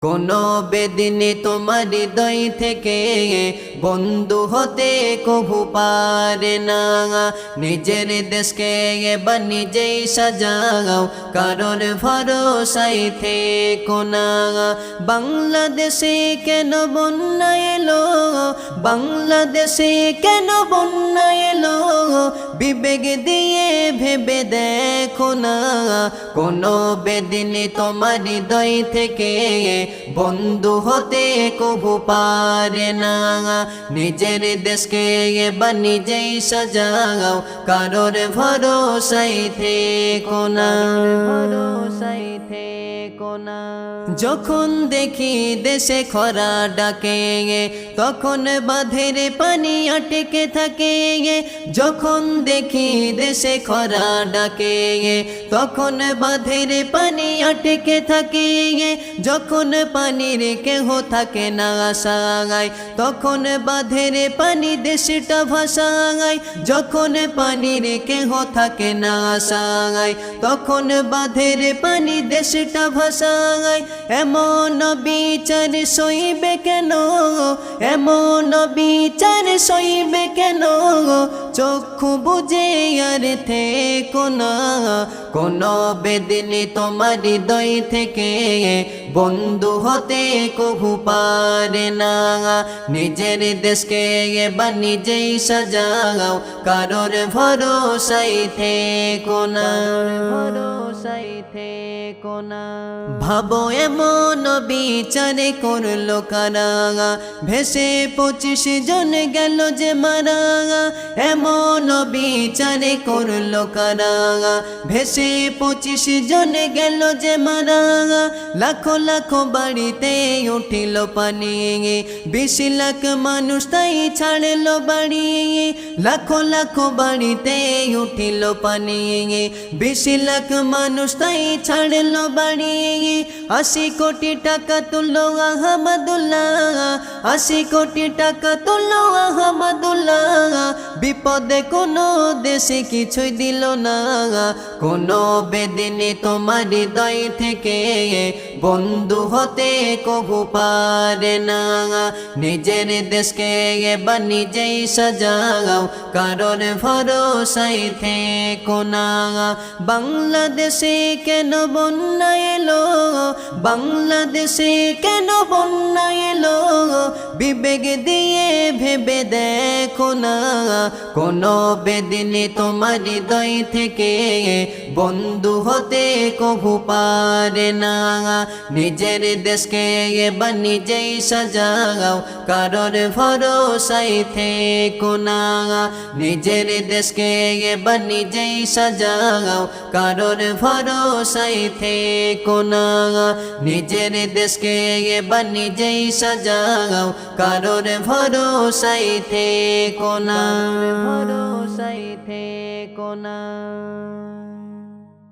কোনো বেদিনে তোমার হৃদয় থেকে বন্ধু হতে কভু পারে না। নিজের দেশকে এবার নিজেই সাজাও, কারোর ভরসায় থেকো না। বাংলাদেশে কেন বন্যা এলো, বাংলাদেশে কেন বন্যা এলো, বিবেক দিয়ে ভেবে দেখো না। কোনো বেদিনে তোমার হৃদয় থেকে বন্ধু হতে কভু পারে না। নিজের দেশকে এবার নিজেই সাজাও, কারোর ভরসায় থেকো না, ভরসায় থেকো না। যখন দেখি দেশে খরা ডাকে, তখন বাঁধের পানি আটকে থাকে। যখন দেখি দেশে খরা ডাকে, তখন বাঁধের পানি আটকে থাকে। যখন পানির কেহ থাকে না আশায়, তখন বাঁধের পানি দেশটা ভাসায়। যখন পানির কেহ থাকে না আশায়, তখন বাঁধের পানি দেশটা ভাসায়। এমন বিচার সইবে কেন, এমন বিচার সইবে কেন, চক্ষু বুঝে আর থেকো না। কোনো বেদিনে তোমার হৃদয় থেকে বন্ধু হতে কভু পারে না। নিজের দেশকে এবার নিজেই সাজাও, কারোর ভরসায় থেকো না, ভরসায় থেকো না। ভাবো এমন বিচার করলো কারা, ভেসে 25 জন গেল যে মারা। এমন বিচার করলো কারা, ভেসে 25 জন গেল যে মারা। লাখো লাখো বাড়িতে উঠিল পানি, 20 লাখ মানুষ তাই ছাড়লো বাড়ি। লাখো লাখো বাড়িতে উঠিল পানি, 20 লাখ মানুষ তাই ছাড়লো বাড়ি। 80 কোটি টাকা তুললো আহমদুল্লাহ, 80 কোটি টাকা তুললো আহমদুল্লাহ। বিপদে কোনো দেশে কিছুই দিল না। কোনো বেদিনে তোমার হৃদয় থেকে বন্ধু হতে কভু পারে না। নিজের দেশকে এবার নিজেই সাজাও, কারোর ভরসায় থেকো না। বাংলাদেশে কেন বন্যা এলো, বাংলাদেশে কেন বন্যা এলো, বিবেক দিয়ে ভেবে দেখো না। কোনো বেদিনে তোমার হৃদয় থেকে বন্ধু হতে কভু পারে না। নিজের দেশকে এবার নিজেই সাজাও, কারোর ভরসায় থেকো না। নিজের দেশকে এবার নিজেই সাজাও, কারোর ভরসায় থেকো না। নিজের দেশকে এবার নিজেই সাজাও, কারোর ভরসায় থেকো না, ভরসায় থেকো না।